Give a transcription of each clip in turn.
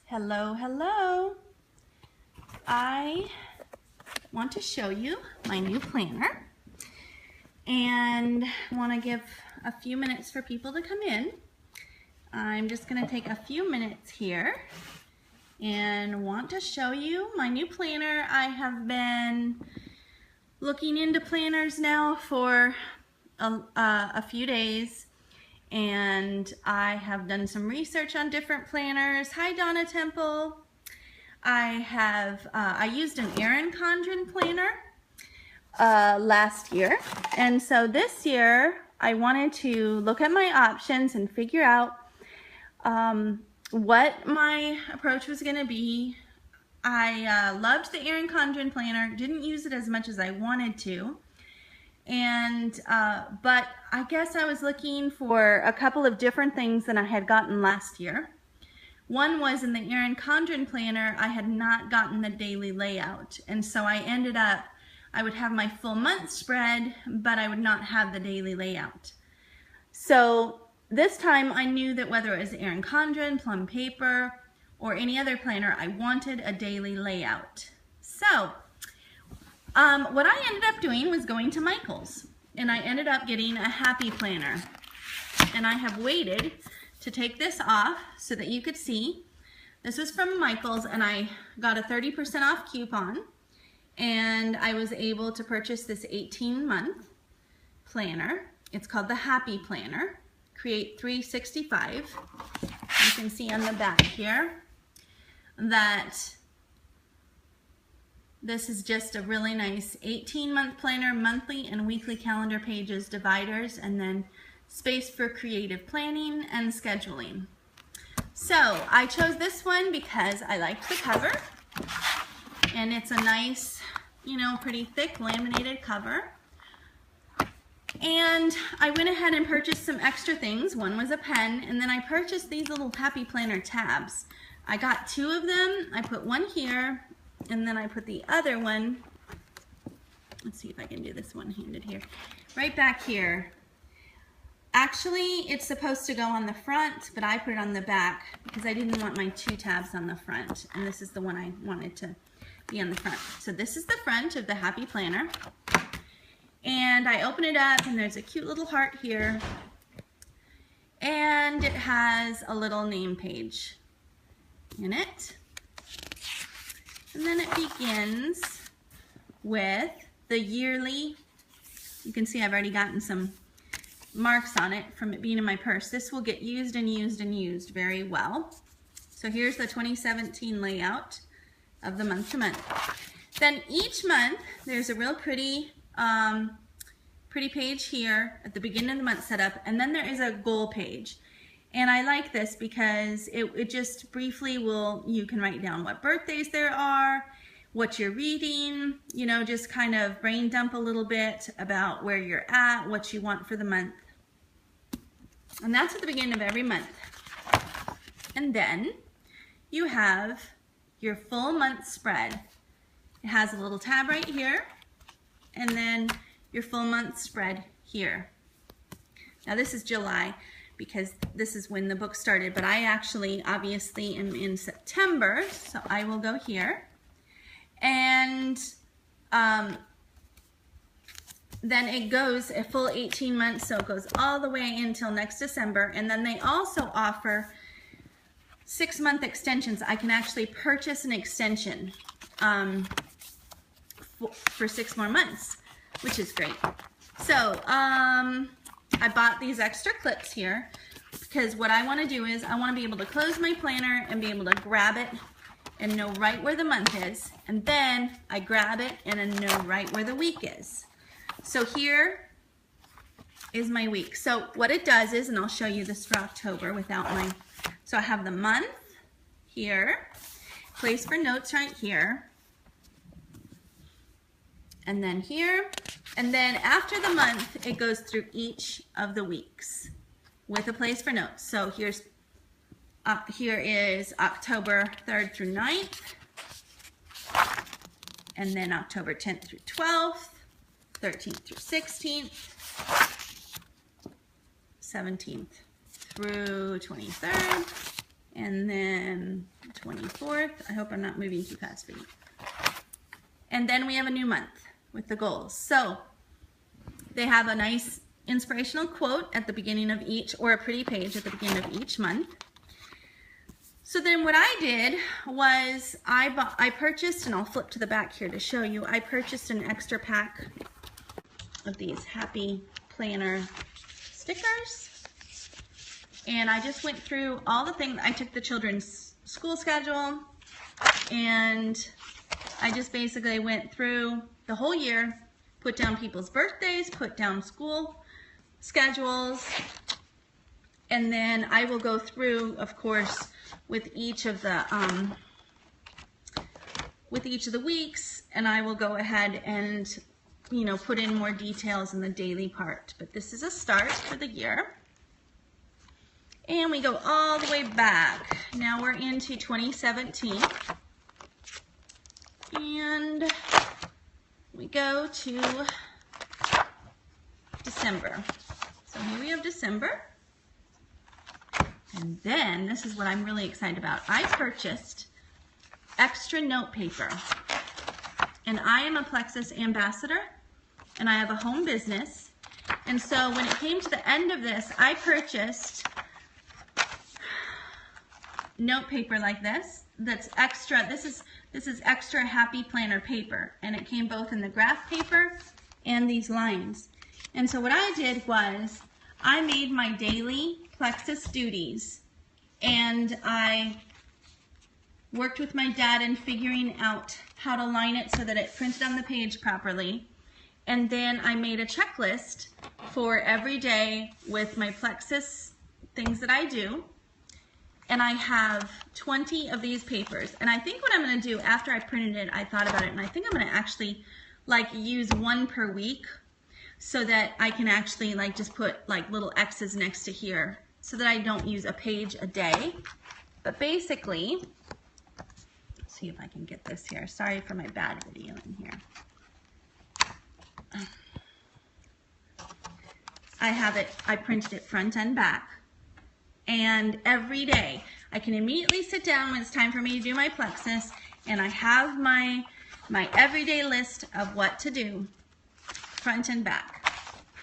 Hello, hello. I want to show you my new planner and want to give a few minutes for people to come in. I'm just going to take a few minutes here and want to show you my new planner. I have been looking into planners now for a few days, and I have done some research on different planners. Hi, Donna Temple. I used an Erin Condren planner last year, and so this year I wanted to look at my options and figure out what my approach was going to be. I loved the Erin Condren planner, didn't use it as much as I wanted to, and but I guess I was looking for a couple of different things than I had gotten last year. One was in the Erin Condren planner, I had not gotten the daily layout, and so I ended up, I would have my full month spread, but I would not have the daily layout. So this time I knew that whether it was Erin Condren, Plum Paper, or any other planner, I wanted a daily layout. So what I ended up doing was going to Michael's, and I ended up getting a Happy Planner, and I have waited to take this off so that you could see. This was from Michael's, and I got a 30% off coupon, and I was able to purchase this 18-month planner. It's called the Happy Planner, Create 365. You can see on the back here that this is just a really nice 18-month planner, monthly and weekly calendar pages, dividers, and then space for creative planning and scheduling. So I chose this one because I liked the cover, and it's a nice, you know, pretty thick laminated cover. And I went ahead and purchased some extra things. One was a pen, and then I purchased these little Happy Planner tabs. I got 2 of them. I put one here, and then I put the other one, let's see if I can do this one-handed here, right back here. Actually, it's supposed to go on the front, but I put it on the back because I didn't want my 2 tabs on the front, and this is the one I wanted to be on the front. So this is the front of the Happy Planner, and I open it up, and there's a cute little heart here, and it has a little name page in it, and then it begins with the yearly. You can see I've already gotten some marks on it from it being in my purse. This will get used and used and used very well. So here's the 2017 layout of the month to month. Then each month there's a real pretty page here at the beginning of the month setup, and then there is a goal page. And I like this because it just briefly you can write down what birthdays there are, what you're reading, you know, just kind of brain dump a little bit about where you're at, what you want for the month. And that's at the beginning of every month. And then you have your full month spread. It has a little tab right here, and then your full month spread here. Now this is July because this is when the book started, but I actually obviously am in September, so I will go here. And then it goes a full 18 months, so it goes all the way until next December. And then they also offer 6-month extensions. I can actually purchase an extension for 6 more months, which is great. So I bought these extra clips here because what I want to do is I want to be able to close my planner and be able to grab it and know right where the month is, and then I grab it and I know right where the week is. So here is my week. So what it does is, and I'll show you this for October without so I have the month here, place for notes right here, and then here, and then after the month it goes through each of the weeks with a place for notes. So here is October 3rd through 9th, and then October 10th through 12th, 13th through 16th, 17th through 23rd, and then 24th. I hope I'm not moving too fast for you. And then we have a new month with the goals. So they have a nice inspirational quote at the beginning of each, or a pretty page at the beginning of each month. So then what I did was I purchased, and I'll flip to the back here to show you, I purchased an extra pack of these Happy Planner stickers. And I just went through all the things. I took the children's school schedule, and I just basically went through the whole year, put down people's birthdays, put down school schedules, and then I will go through, of course, with each of the weeks, and I will go ahead and, you know, put in more details in the daily part. But this is a start for the year. And we go all the way back. Now we're into 2017. And we go to December. So here we have December. And then, this is what I'm really excited about. I purchased extra note paper. And I am a Plexus ambassador, and I have a home business. And so when it came to the end of this, I purchased note paper like this that's extra. This is extra Happy Planner paper, and it came both in the graph paper and these lines. And so what I did was I made my daily Plexus duties, and I worked with my dad in figuring out how to line it so that it printed on the page properly. And then I made a checklist for every day with my Plexus things that I do. And I have 20 of these papers. And I think what I'm going to do after I printed it, I thought about it, and I think I'm going to actually like use one per week, so that I can actually like just put like little X's next to here, so that I don't use a page a day. But basically, let's see if I can get this here. Sorry for my bad video in here. I have it, I printed it front and back. And every day I can immediately sit down when it's time for me to do my Plexus, and I have my everyday list of what to do, front and back.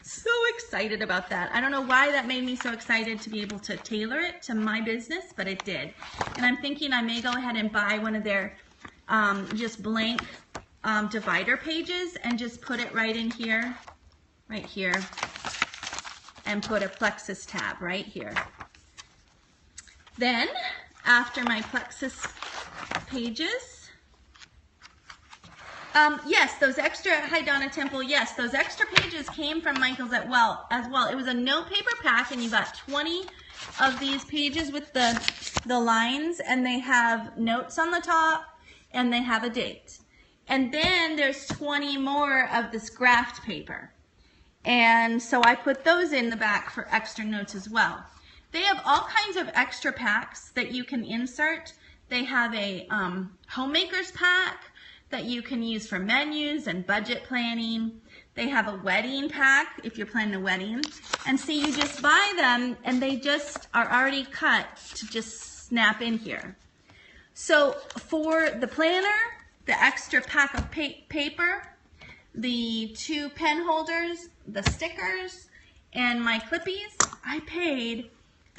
So excited about that. I don't know why that made me so excited to be able to tailor it to my business, but it did. And I'm thinking I may go ahead and buy one of their just blank divider pages and just put it right in here, right here, and put a Plexus tab right here. Then, after my Plexus pages, yes, those extra, hi Donna Temple, yes, those extra pages came from Michael's as well. It was a note paper pack, and you got 20 of these pages with the lines, and they have notes on the top, and they have a date. And then there's 20 more of this graphed paper. And so I put those in the back for extra notes as well. They have all kinds of extra packs that you can insert. They have a homemaker's pack that you can use for menus and budget planning. They have a wedding pack if you're planning a wedding. And see, you just buy them and they just are already cut to just snap in here. So for the planner, the extra pack of paper, the 2 pen holders, the stickers, and my clippies, I paid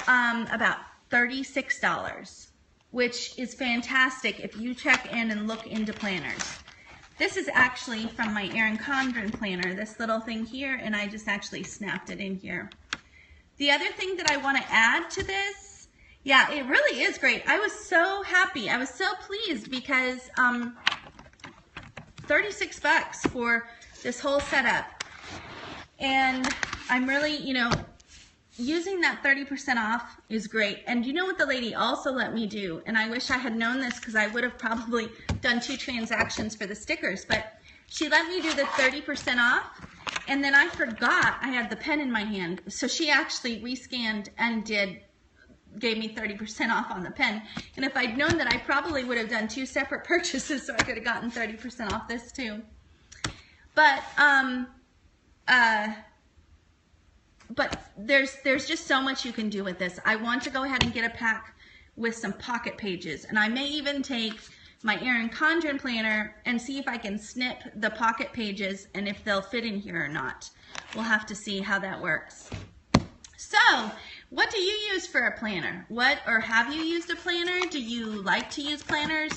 about $36, which is fantastic if you check in and look into planners. This is actually from my Erin Condren planner, this little thing here, and I just actually snapped it in here. The other thing that I want to add to this, yeah, it really is great. I was so happy. I was so pleased because 36 bucks for this whole setup. And I'm really, you know, using that 30% off is great. And you know what the lady also let me do? And I wish I had known this because I would have probably done 2 transactions for the stickers, but she let me do the 30% off, and then I forgot I had the pen in my hand. So she actually rescanned and gave me 30% off on the pen. And if I'd known that, I probably would have done 2 separate purchases so I could have gotten 30% off this too. But there's just so much you can do with this. I want to go ahead and get a pack with some pocket pages. And I may even take my Erin Condren planner and see if I can snip the pocket pages and if they'll fit in here or not. We'll have to see how that works. So, what do you use for a planner? Or have you used a planner? Do you like to use planners?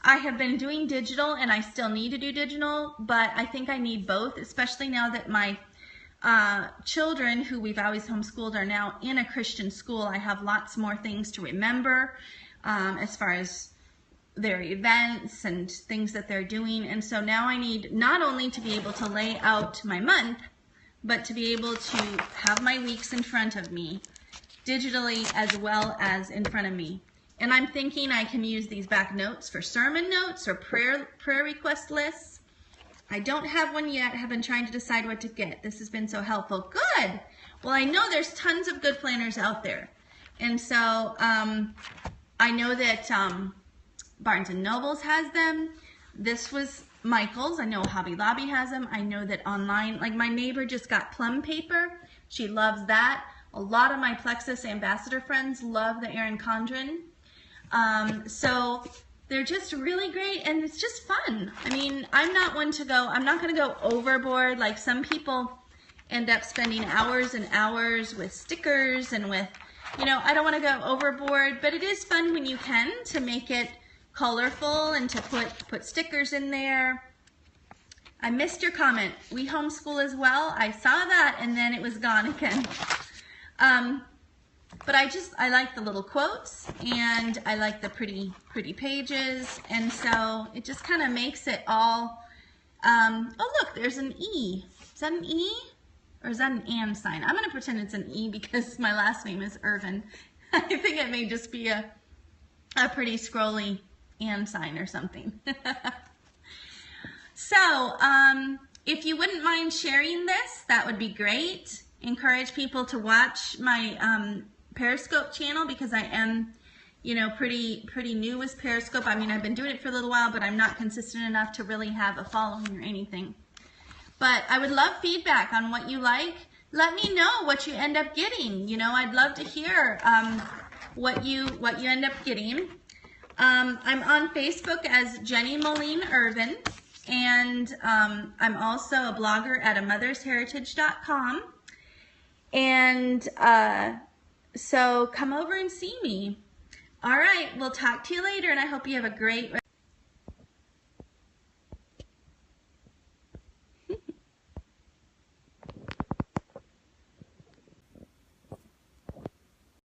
I have been doing digital and I still need to do digital, but I think I need both, especially now that my children, who we've always homeschooled, are now in a Christian school. I have lots more things to remember as far as their events and things that they're doing. And so now I need not only to be able to lay out my month, but to be able to have my weeks in front of me digitally as well as in front of me. And I'm thinking I can use these back notes for sermon notes or prayer request lists. I don't have one yet. Have been trying to decide what to get. This has been so helpful. Good. Well, I know there's tons of good planners out there. And so I know that Barnes & Nobles has them. This was Michael's. I know Hobby Lobby has them. I know that online, like my neighbor just got plum paper. She loves that. A lot of my Plexus ambassador friends love the Erin Condren. So they're just really great and it's just fun. I mean, I'm not going to go overboard. Like some people end up spending hours and hours with stickers and with, I don't want to go overboard, but it is fun when you can to make it colorful and to put stickers in there. I missed your comment. We homeschool as well. I saw that and then it was gone again. But I like the little quotes and I like the pretty pages, and so it just kind of makes it all, oh look, there's an E. Is that an E? Or is that an and sign? I'm going to pretend it's an E because my last name is Irvin. I think it may just be a pretty scrolly and sign or something. So, if you wouldn't mind sharing this, that would be great. Encourage people to watch my Periscope channel because I am, pretty new with Periscope. I mean, I've been doing it for a little while, but I'm not consistent enough to really have a following or anything. But I would love feedback on what you like. Let me know what you end up getting. I'd love to hear what you end up getting. I'm on Facebook as Jenny Moline Irvin, and I'm also a blogger at amothersheritage.com. And so come over and see me. All right, we'll talk to you later, and I hope you have a great